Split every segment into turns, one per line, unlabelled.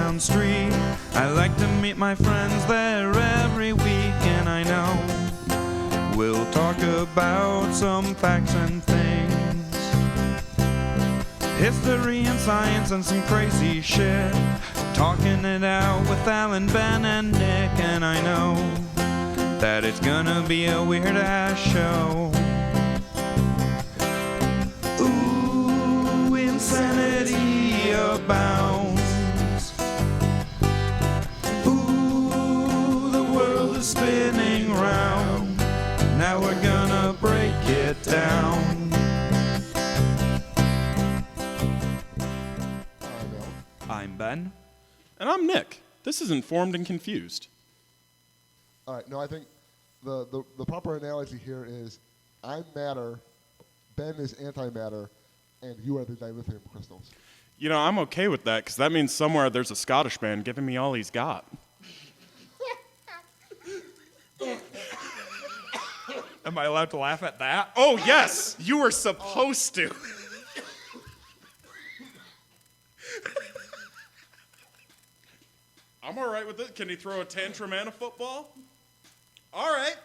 town street. I like to meet my friends there every week, and I know we'll talk about some facts and things, history and science and some crazy shit. Talking it out with Alan, Ben, and Nick, and I know that it's gonna be a weird-ass show. Ooh, insanity abounds. Ooh, the world is spinning round. Now we're gonna break it down. I'm Ben.
And I'm Nick. This is Informed and Confused.
All right, no, I think the proper analogy here is I'm matter, Ben is antimatter, and you are the dilithium crystals.
You know, I'm okay with that, because that means somewhere there's a Scottish man giving me all he's got.
Am I allowed to laugh at that?
Oh, yes! You were supposed to. I'm all right with it. Can he throw a tantrum and a football? All right.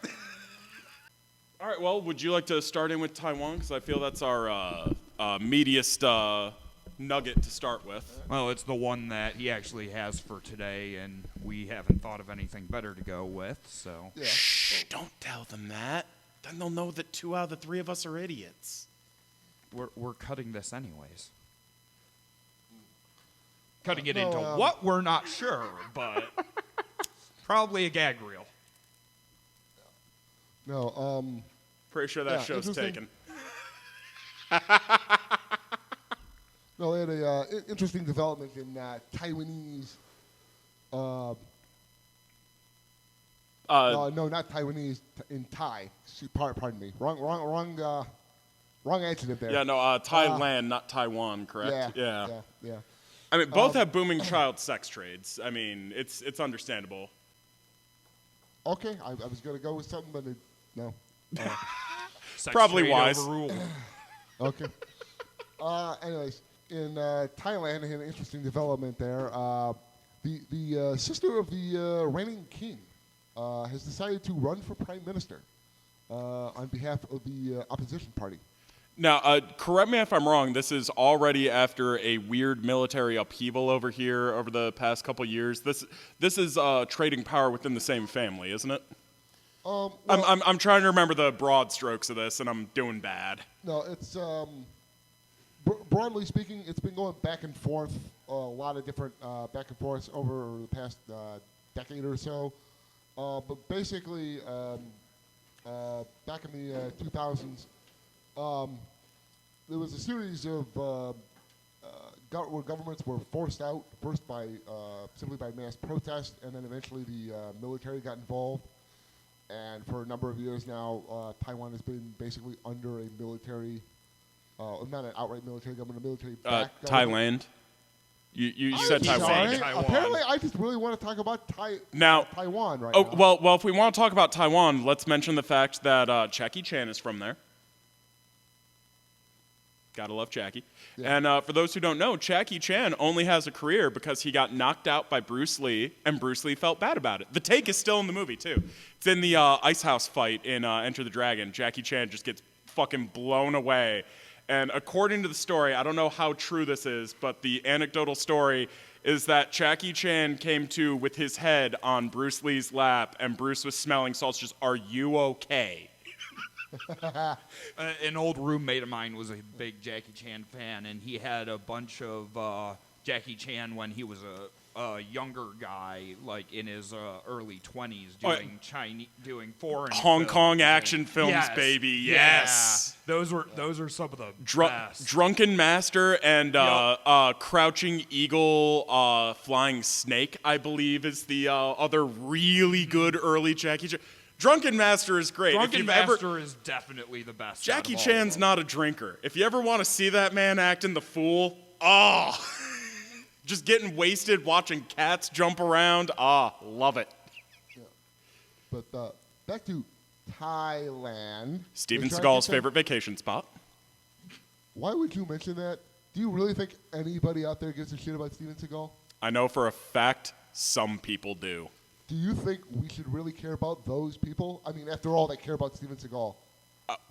All right, well, would you like to start in with Taiwan? Because I feel that's our meatiest nugget to start with.
Well, it's the one that he actually has for today, and we haven't thought of anything better to go with, so.
Yeah.
Shh, don't tell them that. Then they'll know that 2 out of the 3 of us are idiots.
We're cutting this anyways. Cutting it into
No,
what? We're not sure, but probably a gag reel.
No,
Pretty sure that
Yeah,
show's
interesting.
taken.
no, they had a interesting development in Taiwanese. No, not Taiwanese. In Thai. Pardon me. Wrong adjective there.
Yeah, no, Thailand, not Taiwan, correct?
Yeah.
I mean, both have booming child sex trades. I mean, it's understandable.
Okay, I was gonna go with something, but no.
Sex
Probably
trade
wise.
overruled.
Okay. Anyways, in Thailand, they had an interesting development there. The sister of the reigning king has decided to run for prime minister on behalf of the opposition party.
Now, correct me if I'm wrong, this is already after a weird military upheaval over here over the past couple years. This is trading power within the same family, isn't it?
Well,
I'm trying to remember the broad strokes of this, and I'm doing bad.
no, it's broadly speaking, it's been going back and forth, a lot of different back and forths over the past decade or so. But basically, back in the 2000s, there was a series of where governments were forced out, first by simply by mass protest, and then eventually the military got involved. And for a number of years now, Taiwan has been basically under a military, not an outright military government, a military-backed government.
Thailand. You said
Sorry.
Taiwan.
Taiwan.
Apparently, I just really want to talk about
Now,
Taiwan right
oh,
now.
well, if we want to talk about Taiwan, let's mention the fact that Jackie Chan is from there. Gotta love Jackie.
Yeah.
And for those who don't know, Jackie Chan only has a career because he got knocked out by Bruce Lee, and Bruce Lee felt bad about it. The take is still in the movie, too. It's in the Ice House fight in Enter the Dragon. Jackie Chan just gets fucking blown away. And according to the story, I don't know how true this is, but the anecdotal story is that Jackie Chan came to with his head on Bruce Lee's lap, and Bruce was smelling salts, just, "Are you okay?"
An old roommate of mine was a big Jackie Chan fan, and he had a bunch of Jackie Chan when he was a younger guy, like in his early 20s, doing foreign
Hong
films.
Kong action films,
Yes.
baby. Yes.
Yeah. Those are some of the best.
Drunken Master and Crouching Eagle, Flying Snake, I believe, is the other really good early Jackie Chan. Drunken Master is great.
Drunken Master is definitely the best.
Jackie
out of all
Chan's
of them.
not a drinker. If you ever want to see that man acting the fool, just getting wasted, watching cats jump around, love it.
Yeah. But back to Thailand.
Steven
Which I
Seagal's
think
favorite vacation spot.
Why would you mention that? Do you really think anybody out there gives a shit about Steven Seagal?
I know for a fact some people do.
Do you think we should really care about those people? I mean, after all, they care about Steven Seagal.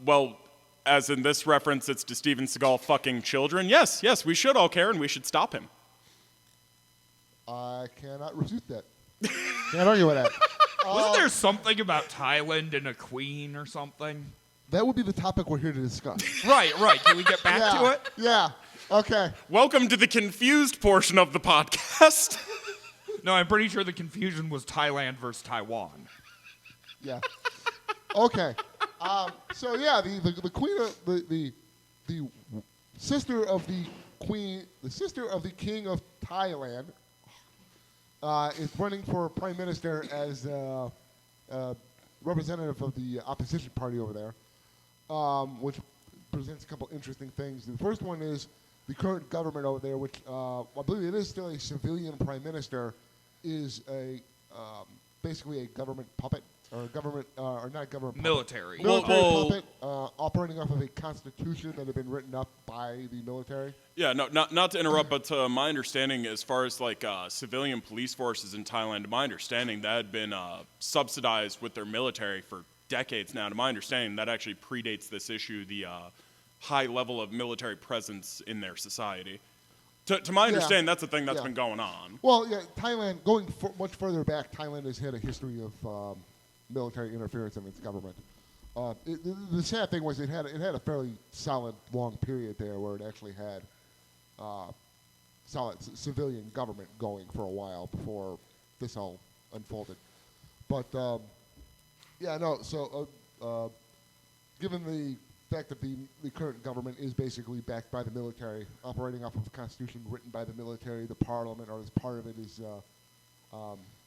Well, as in this reference, it's to Steven Seagal fucking children. Yes, we should all care, and we should stop him.
I cannot refute that. Can't argue with that.
Wasn't there something about Thailand and a queen or something?
That would be the topic we're here to discuss.
Right. Can we get back to it?
Yeah. Okay.
Welcome to the confused portion of the podcast.
No, I'm pretty sure the confusion was Thailand versus Taiwan.
Yeah. Okay. So yeah, the queen of the sister of the queen, the sister of the king of Thailand, is running for prime minister as representative of the opposition party over there, which presents a couple interesting things. The first one is the current government over there, which I believe it is still a civilian prime minister, is a basically a government puppet. Or government, or not government.
Military.
Military
Whoa.
puppet, operating off of a constitution that had been written up by the military.
Yeah, no, not to interrupt, but to my understanding, as far as like civilian police forces in Thailand, to my understanding, that had been subsidized with their military for decades now. To my understanding, that actually predates this issue, the high level of military presence in their society. To my understanding, that's a thing that's been going on.
Well, yeah, Thailand, going much further back, Thailand has had a history of military interference in its government. The sad thing was it had a fairly solid, long period there where it actually had solid civilian government going for a while before this all unfolded. But so given the fact that the current government is basically backed by the military, operating off of a constitution written by the military, the parliament, or as part of it, is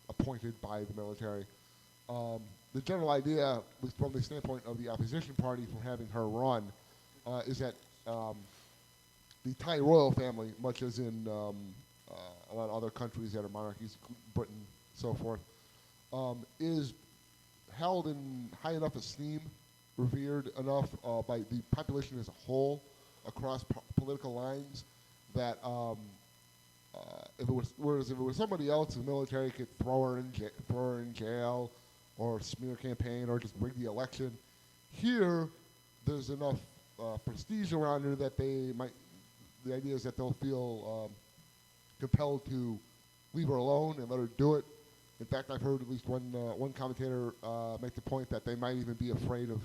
appointed by the military. The general idea, from the standpoint of the opposition party from having her run, is that the Thai royal family, much as in a lot of other countries that are monarchies, Britain, so forth, is held in high enough esteem, revered enough by the population as a whole across political lines that if it was somebody else, the military could throw her in jail, or smear campaign, or just rig the election. Here, there's enough prestige around her that the idea is that they'll feel compelled to leave her alone and let her do it. In fact, I've heard at least one commentator make the point that they might even be afraid of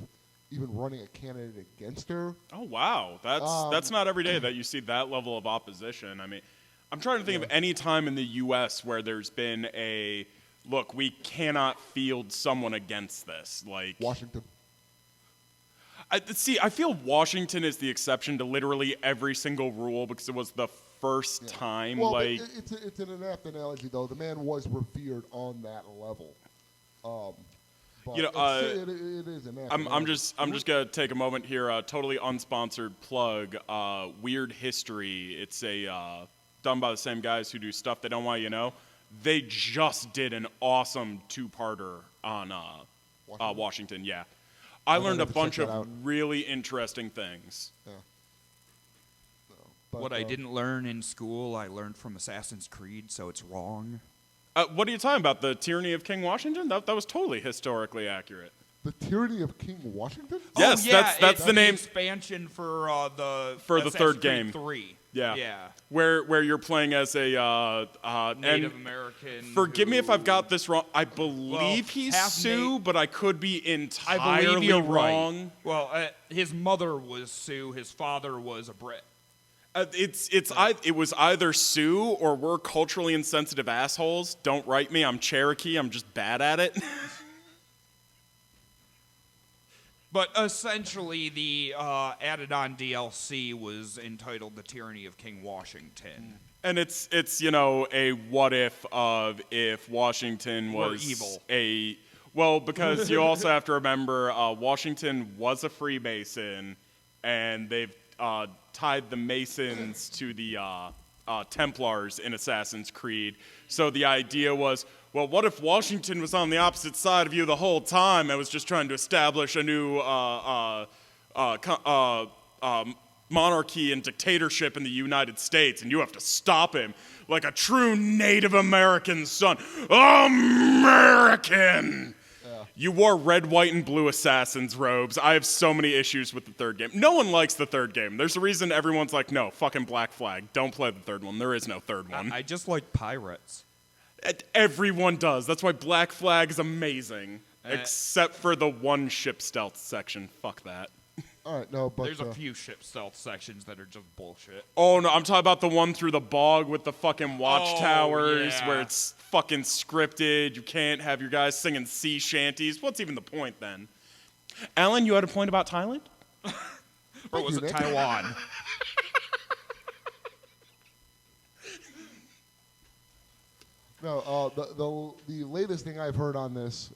even running a candidate against her.
Oh wow, that's not every day that you see that level of opposition. I mean, I'm trying to think of any time in the U.S. where there's been a look, we cannot field someone against this. Like
Washington.
I feel Washington is the exception to literally every single rule because it was the first time.
Well,
like
it's an apt analogy though. The man was revered on that level. But it is an apt analogy.
I'm just gonna take a moment here. Totally unsponsored plug. Weird History. It's a done by the same guys who do stuff they don't want you to know. They just did an awesome two-parter on Washington. Yeah, I learned a bunch of really interesting things.
Yeah. But,
What I didn't learn in school, I learned from Assassin's Creed, so it's wrong.
What are you talking about? The tyranny of King Washington? That was totally historically accurate.
The Tyranny of King Washington?
Yes, that's the name.
Expansion for the
Assassin's
third
game.
3.
Yeah. Where you're playing as a
Native American.
Forgive me if I've got this wrong. I believe he's Sioux, but I could be entirely
I believe you're
wrong.
Right. Well, his mother was Sioux. His father was a Brit.
It was either Sioux or we're culturally insensitive assholes. Don't write me. I'm Cherokee. I'm just bad at it.
But essentially, the added-on DLC was entitled "The Tyranny of King Washington,"
and it's a what if of if Washington was
evil.
Well, because you also have to remember Washington was a Freemason, and they've tied the Masons to the Templars in Assassin's Creed. So the idea was, well, what if Washington was on the opposite side of you the whole time and was just trying to establish a new monarchy and dictatorship in the United States, and you have to stop him? like a true Native American son. American! You wore red, white, and blue assassin's robes. I have so many issues with the third game. No one likes the third game. There's a reason everyone's like, no, fucking Black Flag. Don't play the third one. There is no third one.
I just like pirates.
Everyone does. That's why Black Flag is amazing. Except for the one ship stealth section. Fuck that.
All right, no, but
There's a few ship stealth sections that are just bullshit.
Oh, no, I'm talking about the one through the bog with the fucking watchtowers where it's fucking scripted. You can't have your guys singing sea shanties. What's even the point then? Alan, you had a point about Thailand?
Or was it Taiwan?
No, the latest thing I've heard on this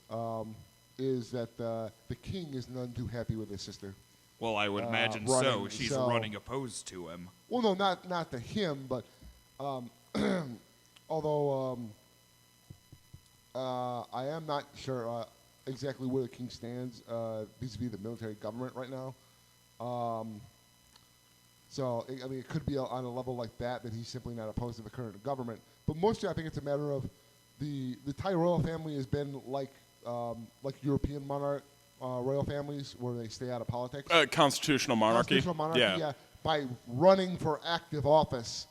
is that the king is none too happy with his sister.
Well, I would imagine so. She's running opposed to him.
Well, no, not to him, but although I am not sure exactly where the king stands vis-a-vis the military government right now. So, I mean, it could be on a level like that he's simply not opposed to the current government. But mostly I think it's a matter of the Thai royal family has been like European monarch royal families where they stay out of politics.
Constitutional monarchy.
Constitutional monarchy, yeah. By running for active office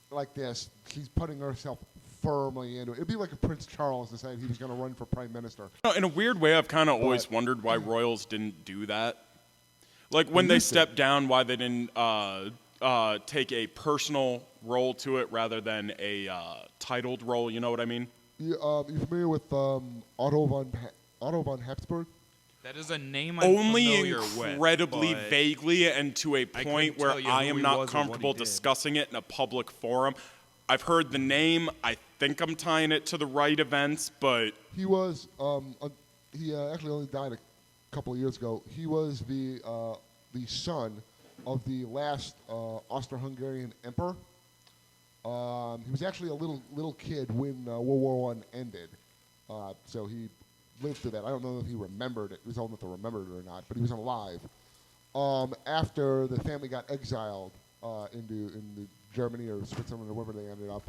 like this, she's putting herself firmly into it. It'd be like if Prince Charles decided he was going to run for prime minister.
In a weird way, I've kind of always wondered why royals didn't do that. Like when they stepped down, why they didn't take a personal role to it rather than a titled role. You know what I mean?
You familiar with Otto von Habsburg?
That is a name I'm familiar with.
Incredibly vaguely and to a point where I am not comfortable discussing it in a public forum. I've heard the name. I think I'm tying it to the right events, but...
He was, he actually only died a couple of years ago. He was the son of the last Austro-Hungarian emperor. He was actually a little kid when World War I ended. So he lived through that. I don't know if he remembered it. He was old enough to remember it or not, but he was alive. After the family got exiled into Germany or Switzerland or wherever they ended up,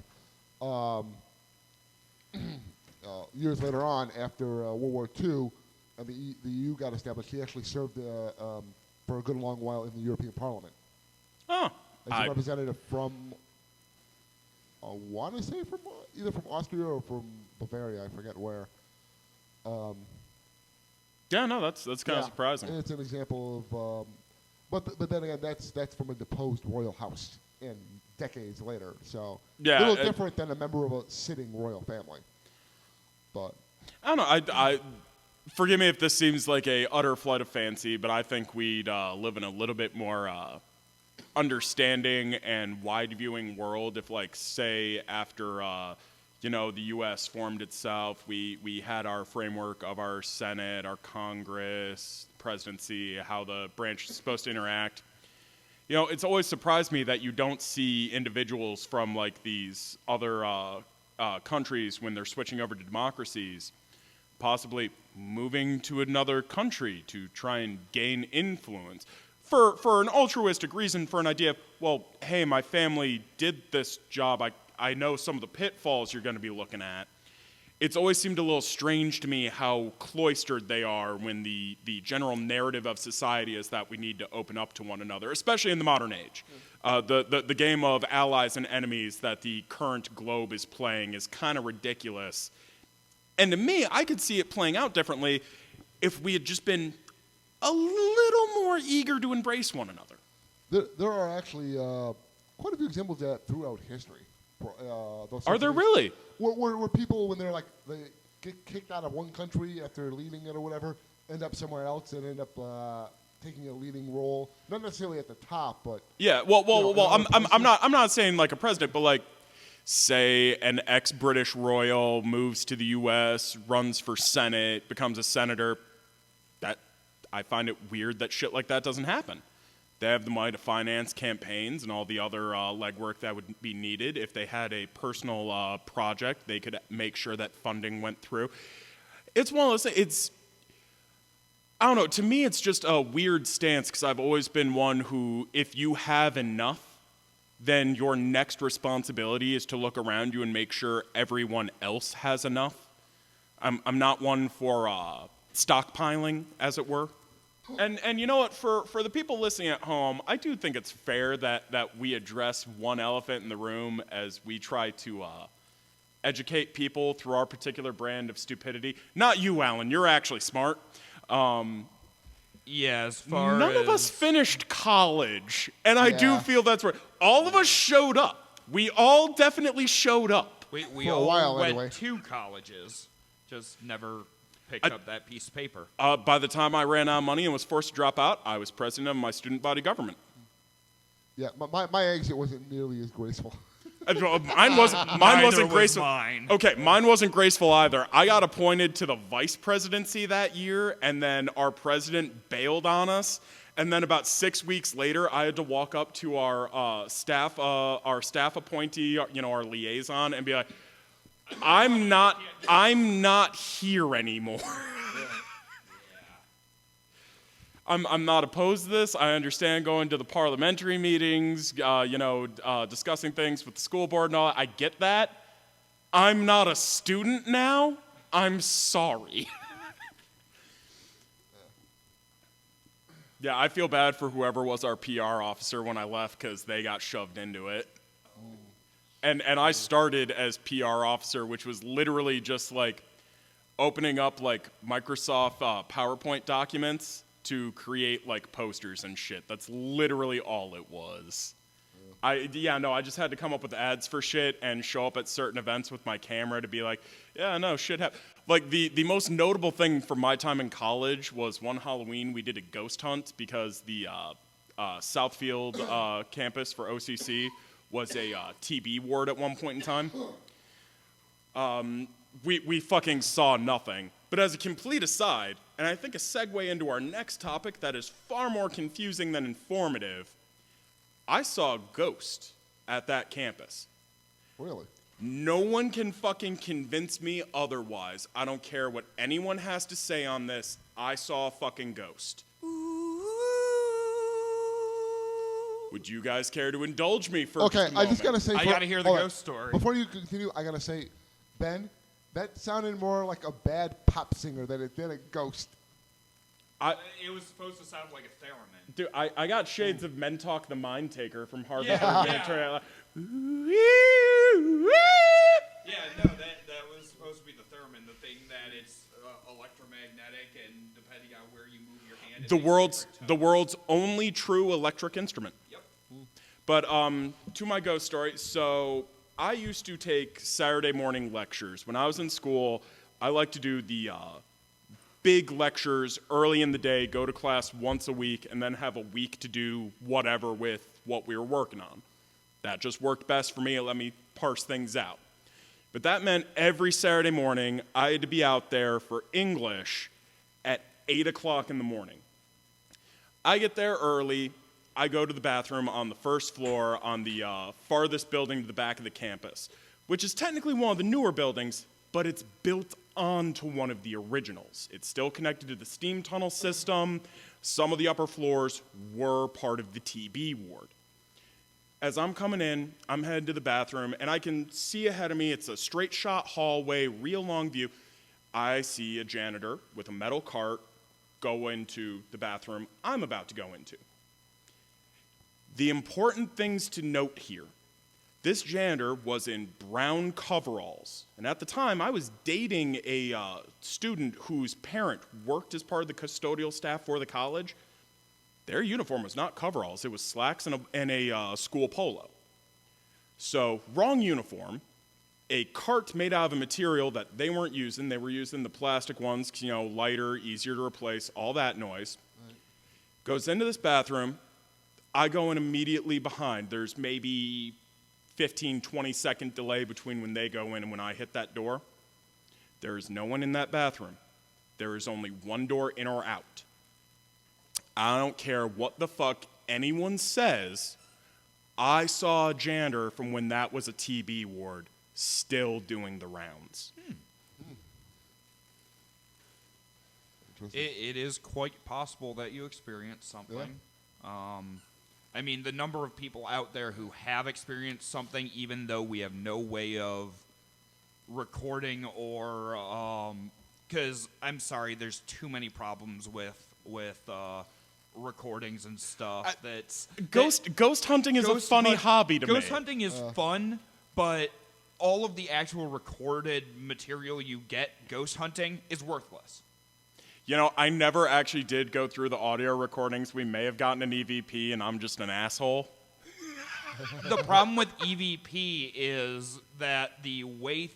years later on, after World War II, and the EU got established, he actually served for a good long while in the European Parliament.
Oh.
As a representative from, I want to say from either from Austria or from Bavaria, I forget where.
Yeah, no, that's kind of surprising.
And it's an example of, but then again, that's from a deposed royal house in decades later. So a little different than a member of a sitting royal family. But
I don't know. I forgive me if this seems like a utter flight of fancy, but I think we'd live in a little bit more understanding and wide-viewing world if, like, say, after the U.S. formed itself, we had our framework of our Senate, our Congress, presidency, how the branch is supposed to interact. You know, it's always surprised me that you don't see individuals from, like, these other countries when they're switching over to democracies possibly moving to another country to try and gain influence for an altruistic reason, for an idea of, well, hey, my family did this job, I know some of the pitfalls you're going to be looking at. It's always seemed a little strange to me how cloistered they are when the general narrative of society is that we need to open up to one another, especially in the modern age. The game of allies and enemies that the current globe is playing is kind of ridiculous. And to me, I could see it playing out differently if we had just been a little more eager to embrace one another.
There are actually quite a few examples of that throughout history.
Are there really?
Where people, when they get kicked out of one country after leaving it or whatever, end up somewhere else and end up taking a leading role, not necessarily at the top, but
yeah. I'm not saying like a president, but like, say an ex-British royal moves to the U.S., runs for Senate, becomes a senator. That I find it weird that shit like that doesn't happen. They have the money to finance campaigns and all the other legwork that would be needed. If they had a personal project, they could make sure that funding went through. It's one of those things. I don't know. To me, it's just a weird stance because I've always been one who, if you have enough, then your next responsibility is to look around you and make sure everyone else has enough. I'm not one for stockpiling, as it were. And you know what, for the people listening at home, I do think it's fair that we address one elephant in the room as we try to educate people through our particular brand of stupidity. Not you, Alan, you're actually smart.
Yeah, as far
None of us finished college, and I do feel that's right. All of us showed up. We all definitely showed up.
We
For a
all
while,
went
anyway.
to colleges, just never picked up that piece of paper.
By the time I ran out of money and was forced to drop out, I was president of my student body government.
Yeah, my exit wasn't nearly as graceful.
Mine wasn't
Neither was
graceful.
mine.
Okay, mine wasn't graceful either. I got appointed to the vice presidency that year, and then our president bailed on us. And then about 6 weeks later, I had to walk up to our staff appointee, our liaison, and be like, "I'm not here anymore." I'm not opposed to this. I understand going to the parliamentary meetings, discussing things with the school board and all that. I get that. I'm not a student now. I'm sorry. Yeah, I feel bad for whoever was our PR officer when I left because they got shoved into it. And I started as PR officer, which was literally just like opening up like Microsoft PowerPoint documents to create like posters and shit. That's literally all it was. I just had to come up with ads for shit and show up at certain events with my camera to be like, yeah, no, shit happened. Like the most notable thing from my time in college was one Halloween we did a ghost hunt because the Southfield campus for OCC was a TB ward at one point in time. We fucking saw nothing. But as a complete aside, and I think a segue into our next topic that is far more confusing than informative, I saw a ghost at that campus.
Really?
No one can fucking convince me otherwise. I don't care what anyone has to say on this. I saw a fucking ghost. Would you guys care to indulge me for just a moment?
I just gotta say,
I gotta hear the
hold on.
ghost story.
Before you continue, I gotta say, Ben, that sounded more like a bad pop singer than it did a ghost.
It was supposed to sound like a theremin.
Dude, I got shades of Mentalk the Mind Taker from Harvard.
Yeah.
Yeah.
Yeah, no, that was supposed to be the theremin, the thing that it's electromagnetic, and depending on where you move your hand,
The world's only true electric instrument.
Yep.
But to my ghost story, so I used to take Saturday morning lectures. When I was in school, I liked to do the big lectures early in the day, go to class once a week, and then have a week to do whatever with what we were working on. That just worked best for me. It let me parse things out. But that meant every Saturday morning, I had to be out there for English at 8 o'clock in the morning. I get there early. I go to the bathroom on the first floor on the farthest building to the back of the campus, which is technically one of the newer buildings, but it's built onto one of the originals. It's still connected to the steam tunnel system. Some of the upper floors were part of the TB ward. As I'm coming in, I'm headed to the bathroom, and I can see ahead of me, it's a straight shot hallway, real long view. I see a janitor with a metal cart go into the bathroom I'm about to go into. The important things to note here: this janitor was in brown coveralls. And at the time, I was dating a student whose parent worked as part of the custodial staff for the college. Their uniform was not coveralls. It was slacks and a school polo. So, wrong uniform. A cart made out of a material that they weren't using. They were using the plastic ones, lighter, easier to replace, all that noise. Right. Goes into this bathroom. I go in immediately behind. There's maybe 15, 20-second delay between when they go in and when I hit that door. There is no one in that bathroom. There is only one door in or out. I don't care what the fuck anyone says. I saw a janitor from when that was a TB ward still doing the rounds.
It is quite possible that you experienced something. I mean, the number of people out there who have experienced something, even though we have no way of recording or, because I'm sorry, there's too many problems with recordings and stuff.
Ghost hunting is a funny hobby to me.
Ghost hunting is fun, but all of the actual recorded material you get ghost hunting is worthless.
You know, I never actually did go through the audio recordings. We may have gotten an EVP, and I'm just an asshole.
The problem with EVP is that the way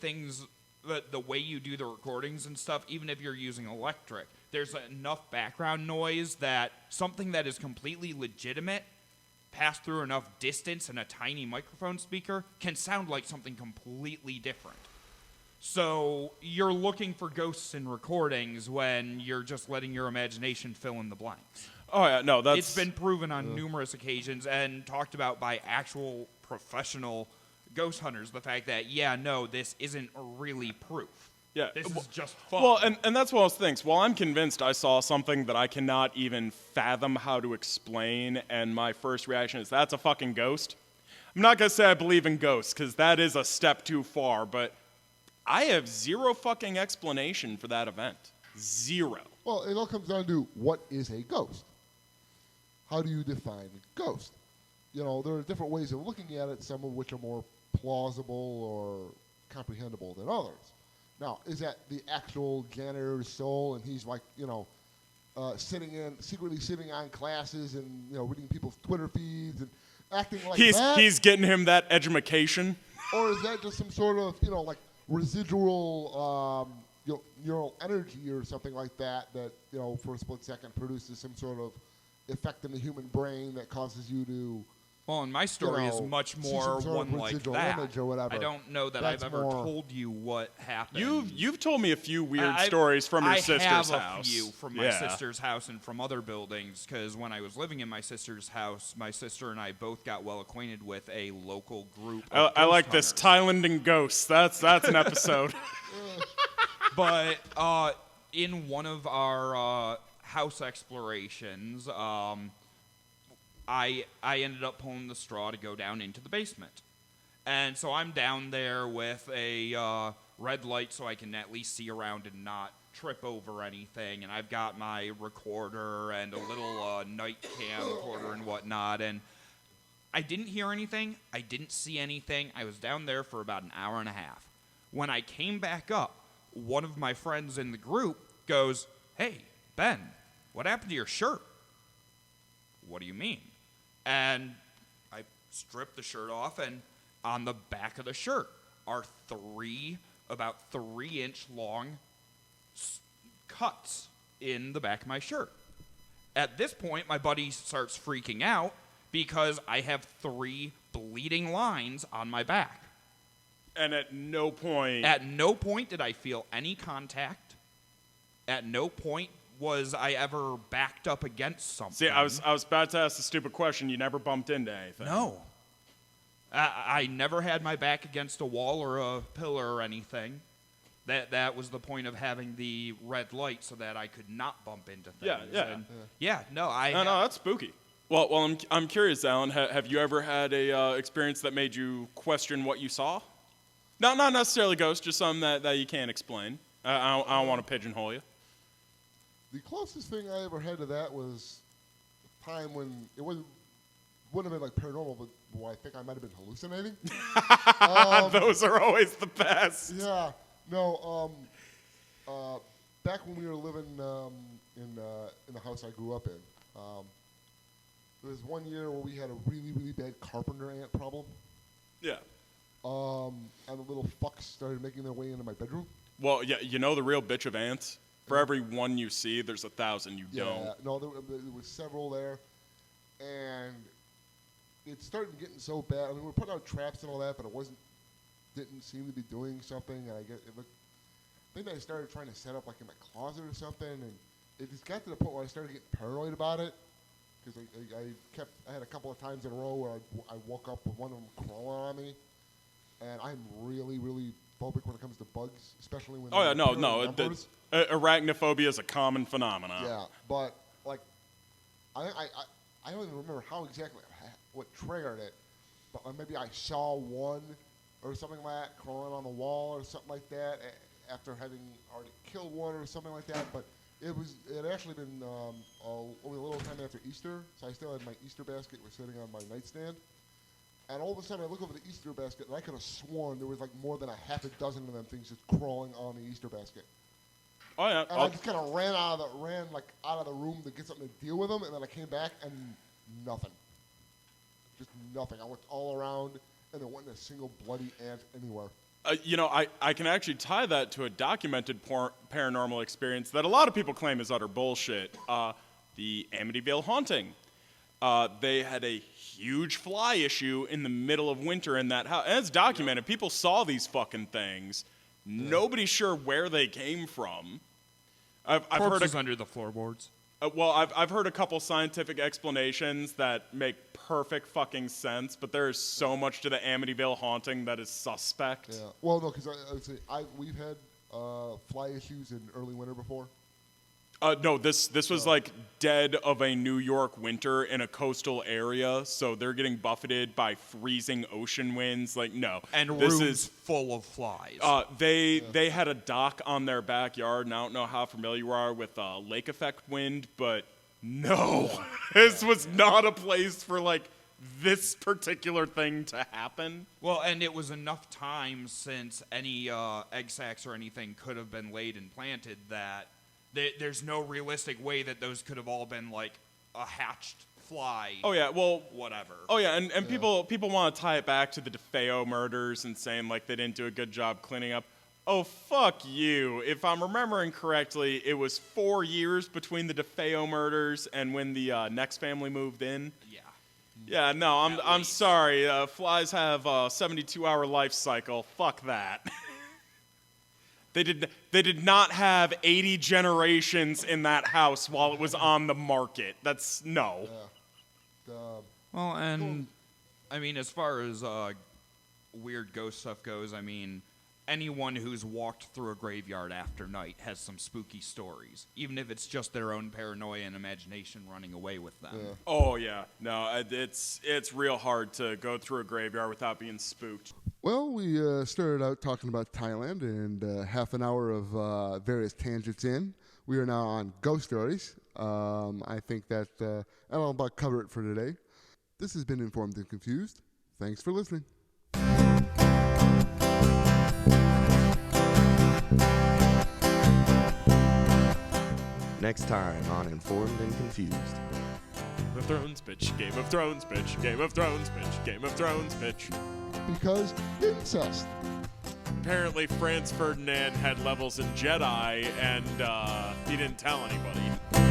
you do the recordings and stuff, even if you're using electric, there's enough background noise that something that is completely legitimate passed through enough distance in a tiny microphone speaker can sound like something completely different. So you're looking for ghosts in recordings when you're just letting your imagination fill in the blanks.
Oh, yeah, no, that's...
It's been proven on numerous occasions and talked about by actual professional ghost hunters, the fact that, this isn't really proof.
Yeah.
This is just fun.
Well, and that's one of those things. While I'm convinced I saw something that I cannot even fathom how to explain, and my first reaction is, that's a fucking ghost. I'm not going to say I believe in ghosts, because that is a step too far, but I have zero fucking explanation for that event. Zero.
Well, it all comes down to what is a ghost? How do you define ghost? You know, there are different ways of looking at it, some of which are more plausible or comprehensible than others. Now, is that the actual janitor's soul, and he's like, secretly sitting on classes and, reading people's Twitter feeds and acting like that?
He's getting him that edumacation.
Or is that just some sort of, residual neural energy or something like that, for a split second produces some sort of effect in the human brain that causes you to...
Well, and my story is much more one like that.
I
don't know that I've ever told you what happened.
You've told me a few weird stories from your sister's house.
I have a few from my sister's house and from other buildings, because when I was living in my sister's house, my sister and I both got well acquainted with a local group of
I like
ghost
this
hunters.
Thailand and ghosts. That's an episode.
But in one of our house explorations, I ended up pulling the straw to go down into the basement. And so I'm down there with a red light so I can at least see around and not trip over anything. And I've got my recorder and a little night camcorder and whatnot. And I didn't hear anything. I didn't see anything. I was down there for about an hour and a half. When I came back up, one of my friends in the group goes, "Hey, Ben, what happened to your shirt?" "What do you mean?" And I stripped the shirt off, and on the back of the shirt are about 3-inch long cuts in the back of my shirt. At this point, my buddy starts freaking out because I have 3 bleeding lines on my back.
And at no point
did I feel any contact. At no point was I ever backed up against something.
See, I was about to ask a stupid question. You never bumped into anything.
No. I never had my back against a wall or a pillar or anything. That was the point of having the red light, so that I could not bump into things.
No, that's spooky. Well, I'm curious, Alan. Have you ever had a experience that made you question what you saw? No, not necessarily ghosts, just something that you can't explain. I don't want to pigeonhole you.
The closest thing I ever had to that was a time when it wouldn't have been like paranormal, but I think I might have been hallucinating.
Those are always the best.
Yeah. No. Back when we were living in the house I grew up in, there was one year where we had a really, really bad carpenter ant problem.
Yeah.
And the little fucks started making their way into my bedroom.
Well, yeah, you know the real bitch of ants? For every one you see, there's 1,000 you don't.
Yeah, no, there was several there. And it started getting so bad. I mean, we were putting out traps and all that, but it didn't seem to be doing something. And I think I started trying to set up like in my closet or something. And it just got to the point where I started getting paranoid about it. Because I had a couple of times in a row where I woke up with one of them crawling on me. And I'm really, really phobic when it comes to bugs, especially when Arachnophobia
is a common phenomenon.
Yeah, but like, I I don't even remember how exactly what triggered it, but maybe I saw one or something like that crawling on the wall or something like that after having already killed one or something like that. But it had actually been only a little time after Easter, so I still had my Easter basket was sitting on my nightstand. And all of a sudden, I look over the Easter basket, and I could have sworn there was like more than a half a dozen of them things just crawling on the Easter basket.
Oh yeah.
And I just kind of ran out of the room to get something to deal with them, and then I came back and nothing, just nothing. I looked all around, and there wasn't a single bloody ant anywhere.
I can actually tie that to a documented paranormal experience that a lot of people claim is utter bullshit. The Amityville haunting. They had a huge fly issue in the middle of winter in that house. And it's documented. People saw these fucking things. Yeah. Nobody's sure where they came from. I've heard
under the floorboards.
I've heard a couple scientific explanations that make perfect fucking sense, but there is so much to the Amityville haunting that is suspect.
Yeah. Well, no, because I would say we've had fly issues in early winter before.
No, this was like dead of a New York winter in a coastal area, so they're getting buffeted by freezing ocean winds. Like, no.
And
this
rooms
is
full of flies.
They had a dock on their backyard, and I don't know how familiar you are with lake effect wind, but no. This was not a place for, like, this particular thing to happen.
Well, and it was enough time since any egg sacs or anything could have been laid and planted that there's no realistic way that those could have all been like a hatched fly.
Oh yeah, well,
whatever.
Oh yeah, and yeah. people want to tie it back to the DeFeo murders and saying like they didn't do a good job cleaning up. Oh fuck you! If I'm remembering correctly, it was 4 years between the DeFeo murders and when the next family moved in.
Yeah.
Yeah, no, I'm sorry. Flies have a 72-hour life cycle. Fuck that. They did not have 80 generations in that house while it was on the market. That's no.
Yeah.
Well, and I mean, as far as weird ghost stuff goes, I mean, anyone who's walked through a graveyard after night has some spooky stories, even if it's just their own paranoia and imagination running away with them.
Yeah.
Oh yeah, no, it's real hard to go through a graveyard without being spooked.
Well, we started out talking about Thailand, and half an hour of various tangents in. We are now on ghost stories. I think that I'll about cover it for today. This has been Informed and Confused. Thanks for listening.
Next time on Informed and Confused.
Game of Thrones, bitch. Game of Thrones, bitch. Game of Thrones, bitch. Game of Thrones, bitch.
Because incest.
Apparently, Franz Ferdinand had levels in Jedi, and he didn't tell anybody.